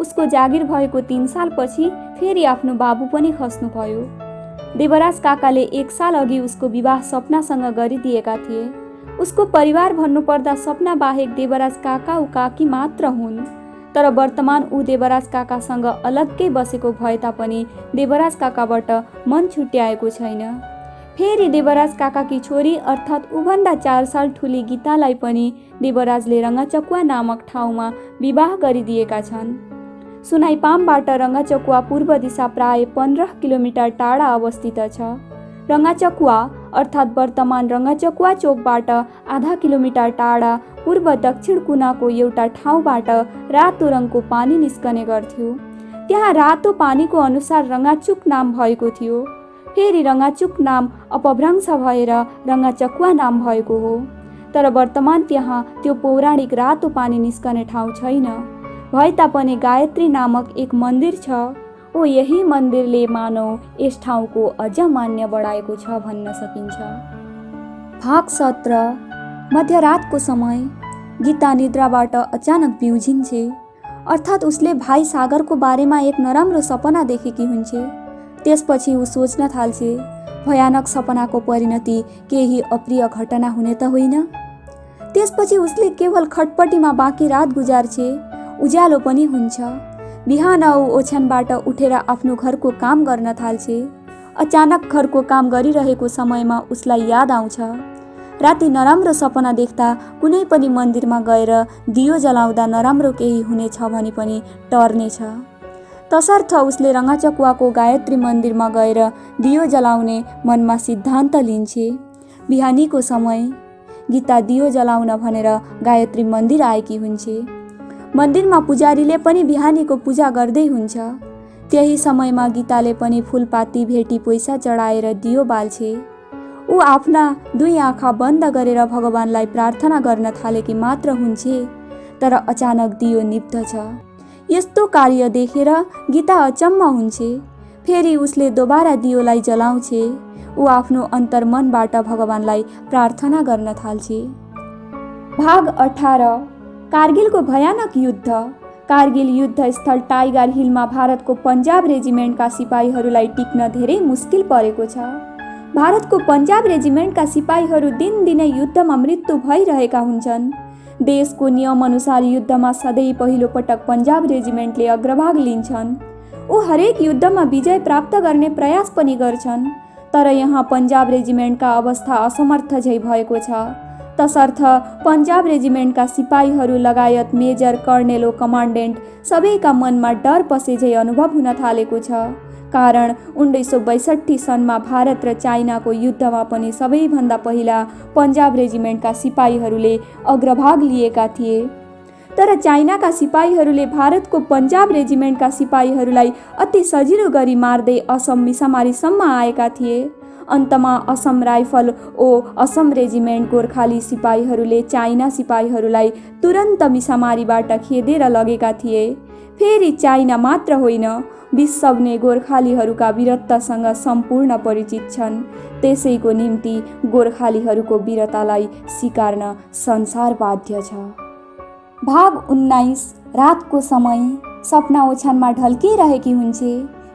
उसको जागिर भएको 3 सालपछि फेरि आफ्नो बाबु पनि खस्नुभयो। देवराज काकाले 1 साल अघि उसको विवाह सपनासँग गरिदिएका थिए। उसको परिवार भन्नुपर्दा सपना बाहेक देवराज काका ऊ काकी मात्र हुन्। तर वर्तमान ऊ देवराज काकासँग अलग्गै बसेको भए तापनि देवराज काकाबाट मन छुट्याएको छैन। फेरि देवराज काकाकी छोरी अर्थात् ऊभन्दा 4 साल ठुली गीतालाई पनि देवराजले रङ्गाचकुवा नामक ठाउँमा विवाह गरिदिएका छन्। सुनाइपामबाट रङ्गाचकुवा पूर्व दिशा प्राय 15 किलोमिटर टाढा अवस्थित छ। रङ्गाचकुवा अर्थात् वर्तमान रङ्गाचकुवा चोकबाट आधा किलोमिटर टाढा पूर्व दक्षिण कुनाको एउटा ठाउँबाट रातो रङको पानी निस्कने गर्थ्यो। त्यहाँ रातो पानीको अनुसार रङ्गाचुक नाम भएको थियो। फेरि रङ्गाचुक नाम अपभ्रंश भएर रङ्गाचकुवा नाम भएको हो। तर वर्तमान त्यहाँ त्यो पौराणिक रातो पानी निस्कने ठाउँ छैन। भए तापनि गायत्री नामक एक मन्दिर छ। ओ यही मन्दिरले मानव यस ठाउँको अझ मान्य बढाएको छ भन्न सकिन्छ। भाग 17। मध्यरातको समय गीता निद्राबाट अचानक बिउझिन्छे। अर्थात् उसले भाइ सागरको बारेमा एक नराम्रो सपना देखेकी हुन्छे। त्यसपछि ऊ सोच्न थाल्छे, भयानक सपनाको परिणति केही अप्रिय घटना हुने त होइन। त्यसपछि उसले केवल खटपटीमा बाँकी रात गुजार्छे। उज्यालो पनि हुन्छ। बिहान ऊ ओछ्यानबाट उठेर आफ्नो घरको काम गर्न थाल्छे। अचानक घरको काम गरिरहेको समयमा उसलाई याद आउँछ, राति नराम्रो सपना देख्दा कुनै पनि मन्दिरमा गएर दियो जलाउँदा नराम्रो केही हुनेछ भनी पनि टर्नेछ। तसर्थ उसले रङ्गाचकुवाको गायत्री मन्दिरमा गएर दियो जलाउने मनमा सिद्धान्त लिन्छे। बिहानीको समय गीता दियो जलाउन भनेर गायत्री मन्दिर आएकी हुन्छे। मन्दिरमा पुजारीले पनि बिहानीको पूजा गर्दै हुन्छ। त्यही समयमा गीताले पनि फुलपाती भेटी पैसा चढाएर दियो बाल्छे। ऊ आफ्ना दुई आँखा बन्द गरेर भगवानलाई प्रार्थना गर्न थालेकी मात्र हुन्छे, तर अचानक दियो निप्दछ। यस्तो कार्य देखेर गीता अचम्म हुन्छे। फेरि उसले दोबारा दियोलाई जलाउँछे। ऊ आफ्नो अन्तर्मनबाट भगवानलाई प्रार्थना गर्न थाल्छे। भाग 18। कारगिलको भयानक युद्ध। कारगिल युद्ध स्थल टाइगर हिलमा भारतको पन्जाब रेजिमेन्टका सिपाहीहरूलाई टिक्न धेरै मुस्किल परेको छ। भारतको पन्जाब रेजिमेन्टका सिपाहीहरू दिनदिनै युद्धमा मृत्यु भइरहेका हुन्छन्। देशको नियमअनुसार युद्धमा सधैँ पहिलो पटक पन्जाब रेजिमेन्टले अग्रभाग लिन्छन्। ऊ हरेक युद्धमा विजय प्राप्त गर्ने प्रयास पनि गर्छन्। तर यहाँ पन्जाब रेजिमेन्टका अवस्था असमर्थ झै भएको छ। तसर्थ पन्जाब रेजिमेन्टका सिपाहीहरू लगायत मेजर, कर्नेल, कमान्डेन्ट सबैका मनमा डर पसे झै अनुभव हुन थालेको छ। कारण 1962 सनमा भारत र चाइनाको युद्धमा पनि सबैभन्दा पहिला पन्जाब रेजिमेन्टका सिपाहीहरूले अग्रभाग लिएका थिए। तर चाइनाका सिपाहीहरूले भारतको पन्जाब रेजिमेन्टका सिपाहीहरूलाई अति सजिलो गरी मार्दै असम मिसामारीसम्म आएका थिए। अन्तमा असम राइफल ओ असम रेजिमेन्ट गोर्खाली सिपाहीहरूले चाइना सिपाहीहरूलाई तुरन्त मिसामारीबाट खेदेर लगेका थिए। फेरि चाइना मात्र होइन, विश्व नै गोर्खालीहरूका वीरत्वसँग सम्पूर्ण परिचित छन्। त्यसैको निम्ति गोर्खालीहरूको वीरतालाई स्वीकार्न संसार बाध्य छ। भाग 19। रातको समय सपना ओछ्यानमा ढल्किरहेकी हुन्छे।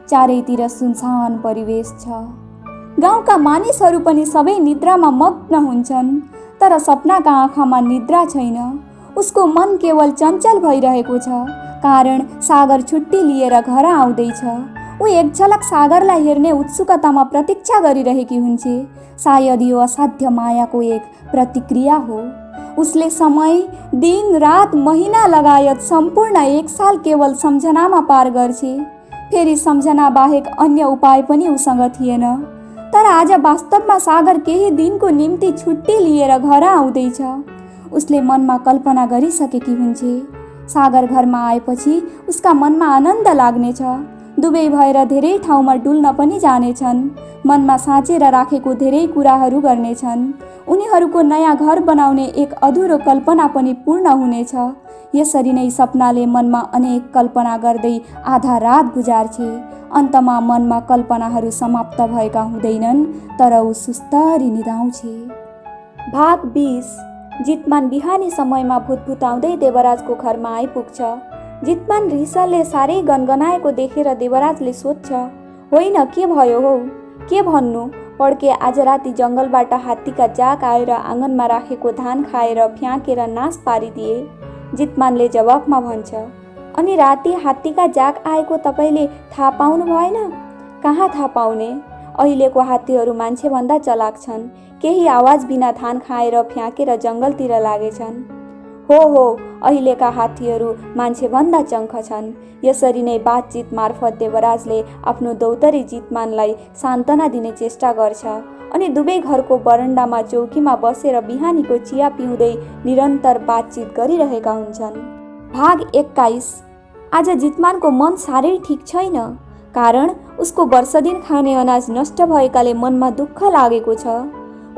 चारैतिर सुनसान परिवेश छ। गाउँका मानिसहरू पनि सबै निद्रामा मग्न हुन्छन्। तर सपनाका आँखामा निद्रा छैन। उसको मन केवल चञ्चल भइरहेको छ, कारण सागर छुट्टी लिएर घर आउँदैछ। ऊ एक झलक सागरलाई हेर्ने उत्सुकतामा प्रतीक्षा गरिरहेकी हुन्छे। सायद यो असाध्य मायाको एक प्रतिक्रिया हो। उसले समय, दिन, रात, महिना लगायत सम्पूर्ण एक साल केवल सम्झनामा पार गर्छे। फेरि सम्झना बाहेक अन्य उपाय पनि उसँग थिएन। तर आज वास्तवमा सागर केही दिनको निम्ति छुट्टी लिएर घर आउँदैछ। उसले मनमा कल्पना गरिसकेकी हुन्छे, सागर घरमा आएपछि उसका मनमा आनन्द लाग्नेछ। दुवै भएर धेरै ठाउँमा डुल्न पनि जानेछन्। मनमा साँचेर राखेको धेरै कुराहरू गर्नेछन्। उनीहरूको नयाँ घर बनाउने एक अधुरो कल्पना पनि पूर्ण हुनेछ। यसरी नै सपनाले मनमा अनेक कल्पना गर्दै आधा रात गुजार्छे। अन्तमा मनमा कल्पनाहरू समाप्त भएका हुँदैनन्, तर ऊ सुस्तरी निदाउँछे। भाग 20। जितमान बिहानी समयमा भुतभुताउँदै देवराजको घरमा आइपुग्छ। जितमान रिसले साह्रै गनगनाएको देखेर देवराजले सोध्छ, होइन के भयो हो? के भन्नु? पड्के आज राति जङ्गलबाट हात्तीका जाक आएर आँगनमा राखेको धान खाएर फ्याँकेर नाश पारिदिए। जितमानले जवाफमा भन्छ, अनि राति हात्तीका जाक आएको तपाईँले थाहा पाउनु भएन? कहाँ थाहा पाउने? अहिलेको हात्तीहरू मान्छेभन्दा चलाक छन्। केही आवाज बिना धान खाएर फ्याँकेर जङ्गलतिर लागेछन्। हो, अहिलेका हात्तीहरू मान्छेभन्दा चङ्ख छन्। यसरी नै बातचित मार्फत देवराजले आफ्नो दौतरी जितमानलाई सान्त्वना दिने चेष्टा गर्छ अनि दुवै घरको बरन्डामा चौकीमा बसेर बिहानीको चिया पिउँदै निरन्तर बातचित गरिरहेका हुन्छन्। भाग 21। आज जितमानको मन साह्रै ठिक छैन, कारण उसको वर्षदिन खाने अनाज नष्ट भएकाले मनमा दुःख लागेको छ।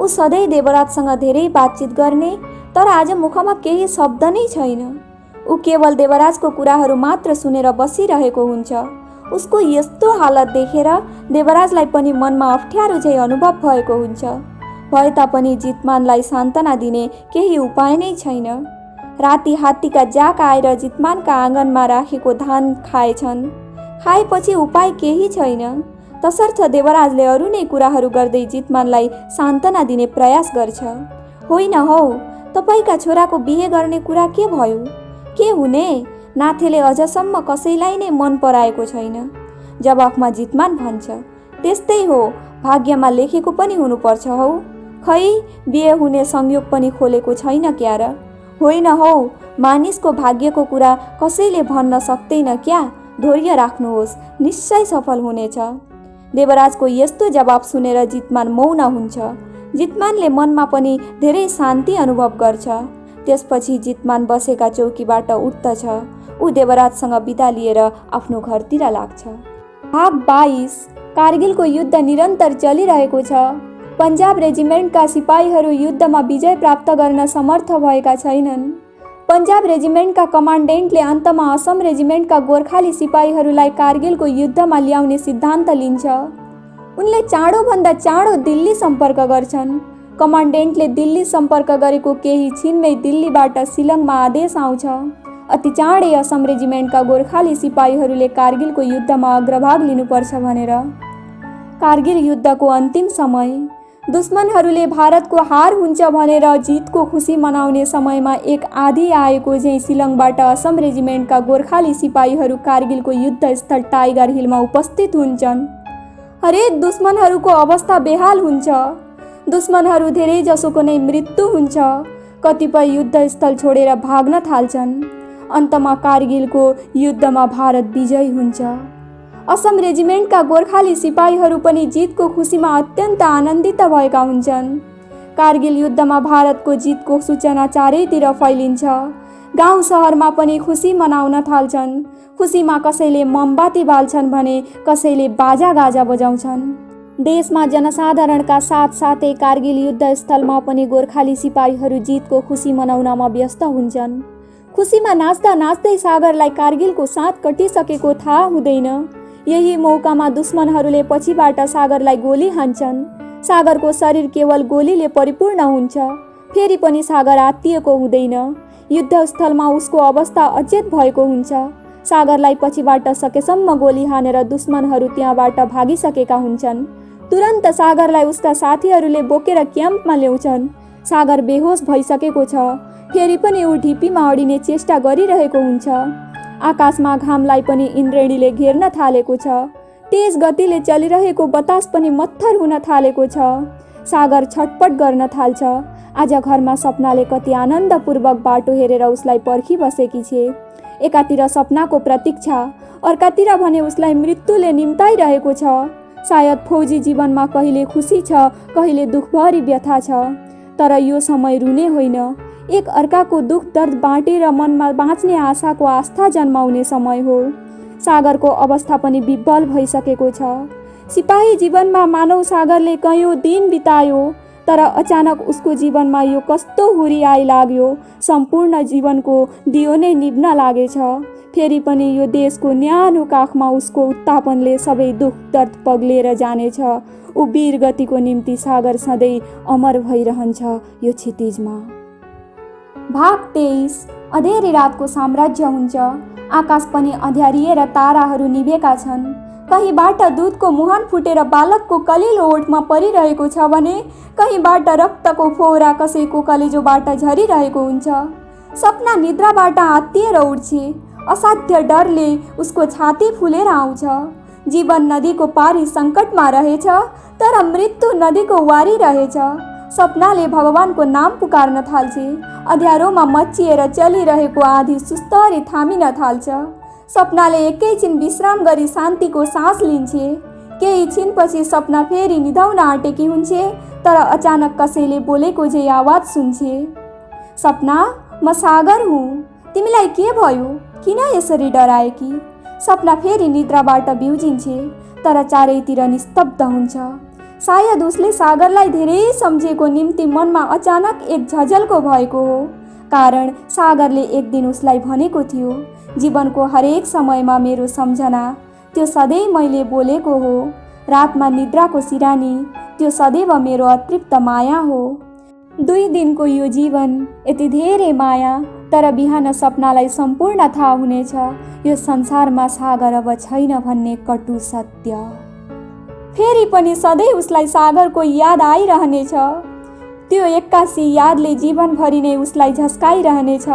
ऊ सधैँ देवराजसँग धेरै बातचित गर्ने, तर आज मुखमा केही शब्द नै छैन। ऊ केवल देवराजको कुराहरू मात्र सुनेर बसिरहेको हुन्छ। उसको यस्तो हालत देखेर देवराजलाई पनि मनमा अप्ठ्यारो चाहिँ अनुभव भएको हुन्छ। भए तापनि जितमानलाई सान्त्वना दिने केही उपाय नै छैन। राति हात्तीका जाक आएर जितमानका आँगनमा राखेको धान खाएछन्। खाएपछि उपाय केही छैन। तसर्थ देवराजले अरू नै कुराहरू गर्दै जितमानलाई सान्त्वना दिने प्रयास गर्छ। होइन हौ, तपाईका छोराको बिहे गर्ने कुरा के भयो? के हुने? नाथेले अझसम्म कसैलाई नै मन पराएको छैन। जवाफमा जितमान भन्छ, त्यस्तै हो, भाग्यमा लेखेको पनि हुनुपर्छ हौ। खै बिहे हुने संयोग पनि खोलेको छैन क्या र? होइन हौ, मानिसको भाग्यको कुरा कसैले भन्न सक्दैन क्या? धैर्य राख्नुहोस्, निश्चय सफल हुनेछ। देवराजको यस्तो जवाब सुनेर जितमान मौन हुन्छ। जितमानले मनमा पनि धेरै शान्ति अनुभव गर्छ। त्यसपछि जितमान बसेका चौकीबाट उठ्दछ। ऊ देवराजसँग बिदा लिएर आफ्नो घरतिर लाग्छ। भाग 22। कारगिलको युद्ध निरन्तर चलिरहेको छ। पन्जाब रेजिमेन्टका सिपाहीहरू युद्धमा विजय प्राप्त गर्न समर्थ भएका छैनन्। पन्जाब रेजिमेन्टका कमान्डेन्टले अन्तमा असम रेजिमेन्टका गोर्खाली सिपाहीहरूलाई कारगिलको युद्धमा ल्याउने सिद्धान्त लिन्छ। उनले चाँडोभन्दा चाँडो दिल्ली सम्पर्क गर्छन्। कमान्डेन्टले दिल्ली सम्पर्क गरेको केही छिनमै दिल्लीबाट शिलङमा आदेश आउँछ। अति चाँडै असम रेजिमेन्टका गोर्खाली सिपाहीहरूले कारगिलको युद्धमा अग्रभाग लिनुपर्छ भनेर। कारगिल युद्धको अन्तिम समय। दुश्मनहरूले भारतको हार हुन्छ भनेर जितको खुसी मनाउने समयमा एक आधी आएको झैँ शिलङबाट असम रेजिमेन्टका गोर्खाली सिपाहीहरू कारगिलको युद्धस्थल टाइगर हिलमा उपस्थित हुन्छन्। हरेक दुश्मनहरूको अवस्था बेहाल हुन्छ। दुश्मनहरू धेरै जसोको नै मृत्यु हुन्छ। कतिपय युद्धस्थल छोडेर भाग्न थाल्छन्। अन्तमा कारगिलको युद्धमा भारत विजयी हुन्छ। असम रेजिमेन्टका गोर्खाली सिपाहीहरू पनि जितको खुसीमा अत्यन्त आनन्दित भएका हुन्छन्। कारगिल युद्धमा भारतको जितको सूचना चारैतिर फैलिन्छ। गाउँ सहरमा पनि खुसी मनाउन थाल्छन्। खुसीमा कसैले मोमबाती बाल्छन् भने कसैले बाजागाजा बजाउँछन्। देशमा जनसाधारणका साथसाथै कारगिल युद्धस्थलमा पनि गोर्खाली सिपाहीहरू जितको खुसी मनाउनमा व्यस्त हुन्छन्। खुसीमा नाच्दा नाच्दै सागरलाई कारगिलको साथ कटिसकेको थाहा हुँदैन। यही मौकामा दुश्मनहरूले पछिबाट सागरलाई गोली हान्छन्। सागरको शरीर केवल गोलीले परिपूर्ण हुन्छ। फेरि पनि सागर आत्तिएको हुँदैन। युद्धस्थलमा उसको अवस्था अचेत भएको हुन्छ। सागरलाई पछिबाट सकेसम्म गोली हानेर दुश्मनहरू त्यहाँबाट भागिसकेका हुन्छन्। तुरन्त सागरलाई उसका साथीहरूले बोकेर क्याम्पमा ल्याउँछन्। सागर बेहोस भइसकेको छ। फेरि पनि ऊ ढिपीमा अडिने चेष्टा गरिरहेको हुन्छ। आकाशमा घामलाई पनि इन्द्रेणीले घेर्न थालेको छ। तेज गतिले चलिरहेको बतास पनि मत्थर हुन थालेको छ। सागर छटपट गर्न थाल्छ। आज घरमा सपनाले कति आनन्दपूर्वक बाटो हेरेर उसलाई पर्खिबसेकी छे। एकातिर सपनाको प्रतीक्षा, अर्कातिर भने उसलाई मृत्युले निम्ताइरहेको छ। सायद फौजी जीवनमा कहिले खुसी छ, कहिले दुःखभरी व्यथा छ। तर यो समय रुने होइन, एक अर्काको दुःख दर्द बाँटेर मनमा बाँच्ने आशाको आस्था जन्माउने समय हो। सागरको अवस्था पनि विह्वल भइसकेको छ। सिपाही जीवनमा मानव सागरले कयौं दिन बितायो, तर अचानक उसको जीवनमा यो कस्तो हुरी आइलाग्यो। सम्पूर्ण जीवनको दियो नै निभ्न लागेछ। फेरि पनि यो देशको न्यानो काखमा उसको उत्तापनले सबै दुःख दर्द पग्लेर जानेछ। ऊ वीर गतिको निम्ति सागर सधैँ अमर भइरहन्छ यो क्षितिजमा। भाग 23। अँधेरी रातको साम्राज्य हुन्छ। आकाश पनि अँध्यारिएर ताराहरू निभेका छन्। कहीँबाट दुधको मुहान फुटेर बालकको कलिलो ओठमा परिरहेको छ भने कहीँबाट रक्तको फोहरा कसैको कलेजोबाट झरिरहेको हुन्छ। सपना निद्राबाट आत्तिएर उठ्छे। असाध्य डरले उसको छाती फुलेर आउँछ। जीवन नदीको पारी सङ्कटमा रहेछ, तर मृत्यु नदीको वारी रहेछ। सपनाले भगवानको नाम पुकार्न थाल्छे। अँध्यारोमा मच्चिएर चलिरहेको आँधी सुस्तरी थामिन थाल्छ। सपनाले एकैछिन विश्राम गरी शान्तिको सास लिन्छे। केही छिनपछि सपना फेरि निदाउन आँटेकी हुन्छे, तर अचानक कसैले बोलेको झै आवाज सुन्छे। सपना, म सागर हुँ। तिमीलाई के भयो? किन यसरी डराएकी? सपना फेरि निद्राबाट बिउजिन्छे, तर चारैतिर निस्तब्ध हुन्छ। सायद उसले सागरलाई धेरै सम्झेको निम्ति मनमा अचानक एक झझल्को भएको हो। कारण सागरले एक दिन उसलाई भनेको थियो, जीवनको हरेक समयमा मेरो सम्झना, त्यो सधैँ मैले बोलेको हो। रातमा निद्राको सिरानी, त्यो सदैव मेरो अतृप्त माया हो। 2 दिनको यो जीवन यति धेरै माया, तर बिहान सपनालाई सम्पूर्ण थाहा हुनेछ, यो संसारमा सागर अब छैन भन्ने कटु सत्य। फेरि पनि सधैँ उसलाई सागरको याद आइरहनेछ। त्यो एक्कासी यादले जीवनभरि नै उसलाई झस्काइरहनेछ।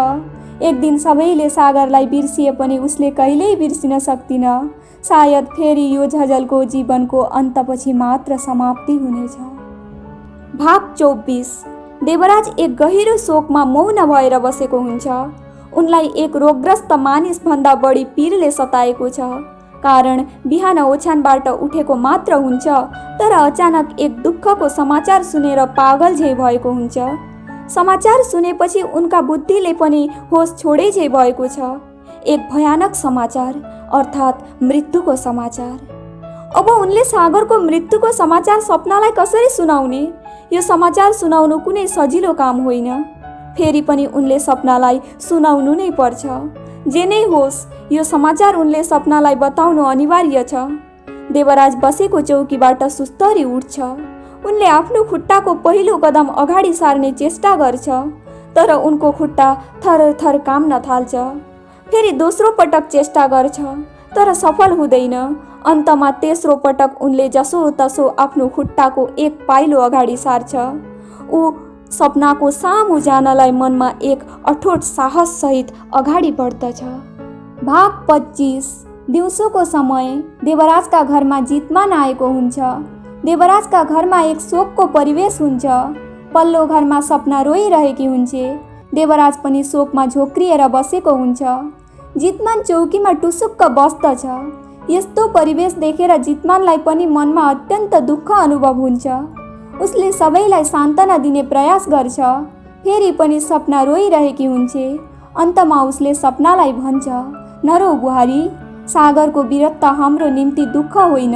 एक दिन सबैले सागरलाई बिर्सिए पनि उसले कहिल्यै बिर्सिन सक्दिन। सायद फेरि यो झझल्को जीवनको अन्तपछि मात्र समाप्ति हुनेछ। भाग 24। देवराज एक गहिरो शोकमा मौन भएर बसेको हुन्छ। उनलाई एक रोगग्रस्त मानिसभन्दा बढी पीरले सताएको छ। कारण बिहान ओछ्यानबाट उठेको मात्र हुन्छ, तर अचानक एक दुःखको समाचार सुनेर पागल झै भएको हुन्छ। समाचार सुनेपछि उनका बुद्धिले पनि होस छोडे झै भएको छ। एक भयानक समाचार, अर्थात् मृत्युको समाचार। अब उनले सागरको मृत्युको समाचार सपनालाई कसरी सुनाउने? यो समाचार सुनाउनु कुनै सजिलो काम होइन। फेरि पनि उनले सपनालाई सुनाउनु नै पर्छ। जे नै होस्, यो समाचार उनले सपनालाई बताउनु अनिवार्य छ। देवराज बसेको चौकीबाट सुस्तरी उठ्छ। उनले आफ्नो खुट्टाको पहिलो कदम अगाडि सार्ने चेष्टा गर्छ, तर उनको खुट्टा थरथर काम्न थाल्छ। फेरि दोस्रो पटक चेष्टा गर्छ, तर सफल हुँदैन। अन्तमा तेस्रो पटक उनले जसोतसो आफ्नो खुट्टाको एक पाइलो अगाडि सार्छ। ऊ सपनाको सामु जानलाई मनमा एक अठोट साहस सहित अगाडि बढ्दछ। भाग 25। दिउँसोको समय देवराजका घरमा जितमान आएको हुन्छ। देवराजका घरमा एक शोकको परिवेश हुन्छ। पल्लो घरमा सपना रोइरहेकी हुन्छे। देवराज पनि शोकमा झोक्रिएर बसेको हुन्छ। जितमान चौकीमा टुसुक्क बस्दछ। यस्तो परिवेश देखेर जितमानलाई पनि मनमा अत्यन्त दुःख अनुभव हुन्छ। उसले सबैलाई सान्त्वना दिने प्रयास गर्छ, फेरि पनि सपना रोइरहेकी हुन्छे। अन्तमा उसले सपनालाई भन्छ, नरो बुहारी, सागरको वीरत्व हाम्रो निम्ति दुःख होइन,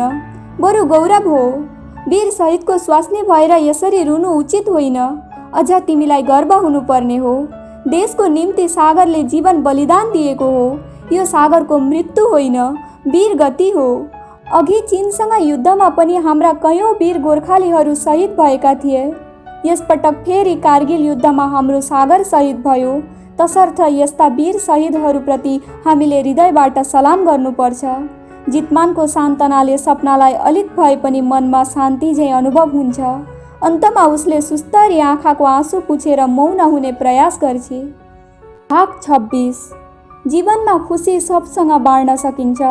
बरु गौरव हो। वीर शहीदको स्वास्नी भएर यसरी रुनु उचित होइन। अझ तिमीलाई गर्व हुनुपर्ने हो। देशको निम्ति सागरले जीवन बलिदान दिएको हो। यो सागरको मृत्यु होइन, वीर गति हो। अघि चीनसँग युद्धमा पनि हाम्रा कयौं वीर गोर्खालीहरू शहीद भएका थिए। यसपटक फेरि कारगिल युद्धमा हाम्रो सागर शहीद भयो। तसर्थ यस्ता वीर शहीदहरूप्रति हामीले हृदयबाट सलाम गर्नुपर्छ। जितमानको सान्त्वनाले सपनालाई अलिक भए पनि मनमा शान्ति झै अनुभव हुन्छ। अन्तमा उसले सुस्तरी आँखाको आँसु पुछेर मौन हुने प्रयास गर्छे। भाग 26। जीवनमा खुसी सबसँग बाँड्न सकिन्छ,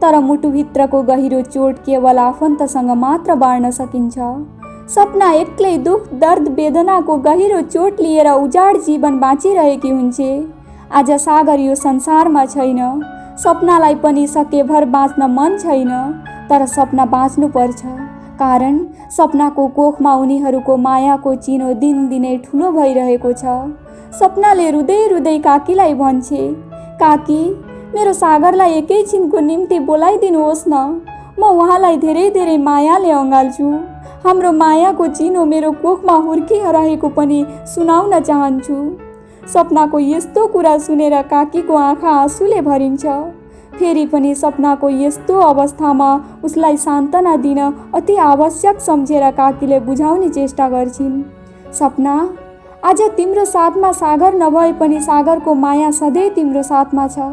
तर मुटुभित्रको गहिरो चोट केवल आफन्तसँग मात्र बाँड्न सकिन्छ। सपना एक्लै दुख दर्द वेदनाको गहिरो चोट लिएर उजाड जीवन बाँचिरहेकी हुन्छे। आज सागर यो संसारमा छैन। सपनालाई पनि सकेभर बाँच्न मन छैन, तर सपना बाँच्नुपर्छ। कारण सपनाको कोखमा उनीहरूको मायाको चिनो दिनदिनै ठुलो भइरहेको छ। सपनाले रुँदै रुँदै काकीलाई भन्छे, काकी, मेरो सागरलाई एकैछिनको निम्ति बोलाइदिनुहोस् न। म उहाँलाई धेरै धेरै मायाले अँगाल्छु। हाम्रो मायाको चिनो मेरो कोखमा हुर्किरहेको पनि सुनाउन चाहन्छु। सपनाको यस्तो कुरा सुनेर काकीको आँखा आँसुले भरिन्छ। फेरि पनि सपनाको यस्तो अवस्थामा उसलाई सान्त्वना दिन अति आवश्यक सम्झेर काकीले बुझाउने चेष्टा गर्छिन्। सपना, आज तिम्रो साथमा सागर नभए पनि सागरको माया सधैँ तिम्रो साथमा छ।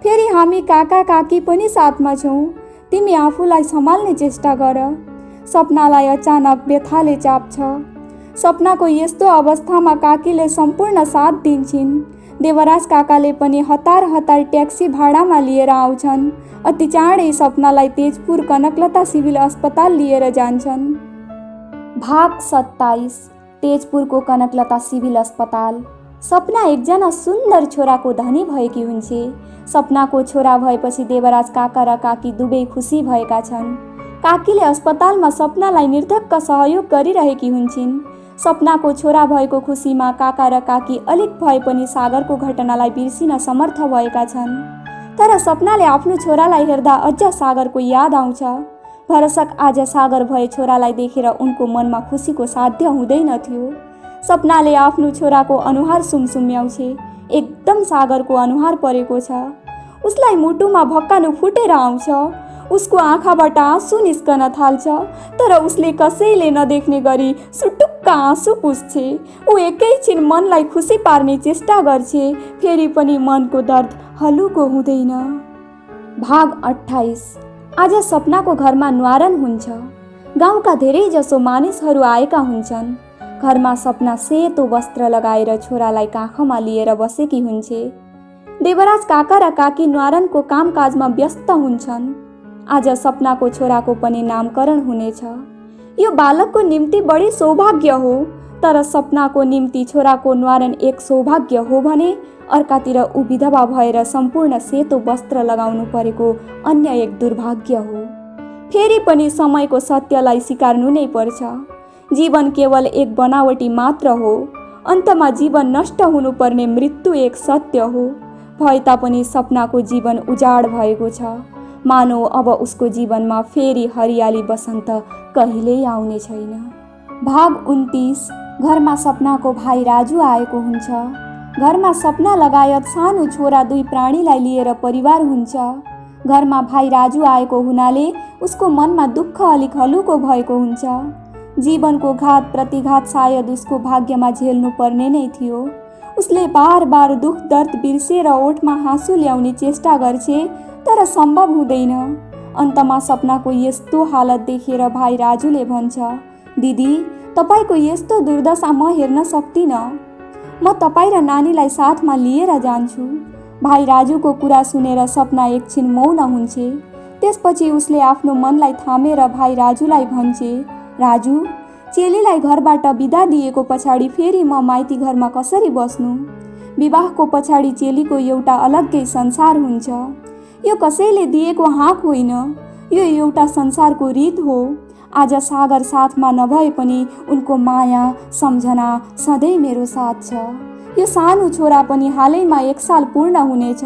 फेरि हामी काका काकी पनि साथमा छौँ। तिमी आफूलाई सम्हाल्ने चेष्टा गर। सपनालाई अचानक व्यथाले चाप्छ। सपनाको यस्तो अवस्थामा काकीले सम्पूर्ण साथ दिन्छन्। देवराज काकाले पनि हतार हतार ट्याक्सी भाडामा लिएर आउँछन्। अति चाँडै सपनालाई तेजपुर कनकलता सिभिल अस्पताल लिएर जान्छन्। भाग 27। तेजपुरको कनकलता सिभिल अस्पताल। सपना एकजना सुन्दर छोराको धनी भएकी हुन्छे। सपनाको छोरा भएपछि देवराज काका र काकी दुवै खुसी भएका छन्। काकीले अस्पतालमा सपनालाई निर्धक्क सहयोग गरिरहेकी हुन्छन्। सपनाको छोरा भएको खुसीमा काका र काकी अलिक भए पनि सागरको घटनालाई बिर्सिन समर्थ भएका छन्। तर सपनाले आफ्नो छोरालाई हेर्दा अझ सागरको याद आउँछ। भरसक आज सागर भए छोरालाई देखेर उनको मनमा खुसीको साध्य हुँदैनथ्यो। सपनाले आफ्नो छोराको अनुहार सुमसुम्याउँछे। एकदम सागरको अनुहार परेको छ। उसलाई मुटुमा भक्कानो फुटेर आउँछ। उसको आँखाबाट आँसु निस्कन थाल्छ। तर उसले कसैले नदेख्ने गरी सुटुक्क आँसु पुस्छे। ऊ एकैछिन मनलाई खुसी पार्ने चेष्टा गर्छे, फेरि पनि मनको दर्द हलुको हुँदैन। भाग 28। आज सपनाको घरमा न्वारन हुन्छ। गाउँका धेरैजसो मानिसहरू आएका हुन्छन्। घरमा सपना सेतो वस्त्र लगाएर छोरालाई काखमा लिएर बसेकी हुन्छे। देवराज काका र काकी न्वारनको कामकाजमा व्यस्त हुन्छन्। आज सपनाको छोराको पनि नामकरण हुनेछ। यो बालकको निम्ति बढी सौभाग्य हो। तर सपनाको निम्ति छोराको न्वारन एक सौभाग्य हो भने अर्कातिर ऊ विधवा भएर सम्पूर्ण सेतो वस्त्र लगाउनु परेको अन्य एक दुर्भाग्य हो। फेरि पनि समयको सत्यलाई स्वीकार्नु नै पर्छ। जीवन केवल एक बनावटी मात्र हो। अन्तमा जीवन नष्ट हुनुपर्ने मृत्यु एक सत्य हो। भए तापनि सपनाको जीवन उजाड भएको छ। मानौ अब उसको जीवनमा फेरि हरियाली बसन्त कहिल्यै आउने छैन। भाग 29। घरमा सपनाको भाइ राजु आएको हुन्छ। घरमा सपना लगायत सानो छोरा दुई प्राणीलाई लिएर परिवार हुन्छ। घरमा भाइ राजु आएको हुनाले उसको मनमा दुःख अलिक हलुको भएको हुन्छ। जीवनको घात प्रतिघात सायद उसको भाग्यमा झेल्नु पर्ने नै थियो। उसले बार बार दुःख दर्द बिर्सेर ओठमा हाँसु ल्याउने चेष्टा गर्छे, तर सम्भव हुँदैन। अन्तमा सपनाको यस्तो हालत देखेर भाइ राजुले भन्छ, दिदी तपाईको यस्तो दुर्दशा म हेर्न सक्दिनँ। म तपाईँ र नानीलाई साथमा लिएर जान्छु। भाइ राजुको कुरा सुनेर सपना एकछिन मौन हुन्छे। त्यसपछि उसले आफ्नो मनलाई थामेर भाइ राजुलाई भन्छे, राजु चेलीलाई घरबाट बिदा दिएको पछाडि फेरि म माइती घरमा कसरी बस्नु? विवाहको पछाडि चेलीको एउटा अलग्गै संसार हुन्छ। यो कसैले दिएको हाँक होइन, यो एउटा संसारको रीत हो। आज सागर साथमा नभए पनि उनको माया सम्झना सधैँ मेरो साथ छ। यो सानो छोरा पनि हालैमा 1 साल पूर्ण हुनेछ।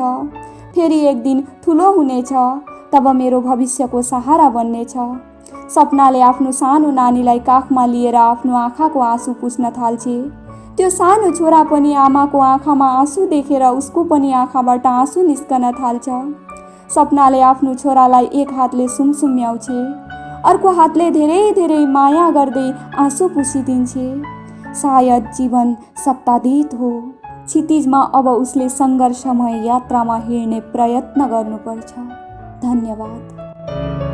फेरि एक दिन ठुलो हुनेछ, तब मेरो भविष्यको सहारा बन्नेछ। सपनाले आफ्नो सानो नानीलाई काखमा लिएर आफ्नो आँखाको आँसु पुस्न थाल्छे। त्यो सानो छोरा पनि आमाको आँखामा आँसु देखेर उसको पनि आँखाबाट आँसु निस्कन थाल्छ। सपनाले आफ्नो छोरालाई एक हातले सुमसुम्याउँछे, अर्को हातले धेरै धेरै माया गर्दै आँसु पुसिदिन्छे। सायद जीवन सप्तातीत हो। क्षितिजमा अब उसले सङ्घर्षमय यात्रामा हिँड्ने प्रयत्न गर्नुपर्छ। धन्यवाद।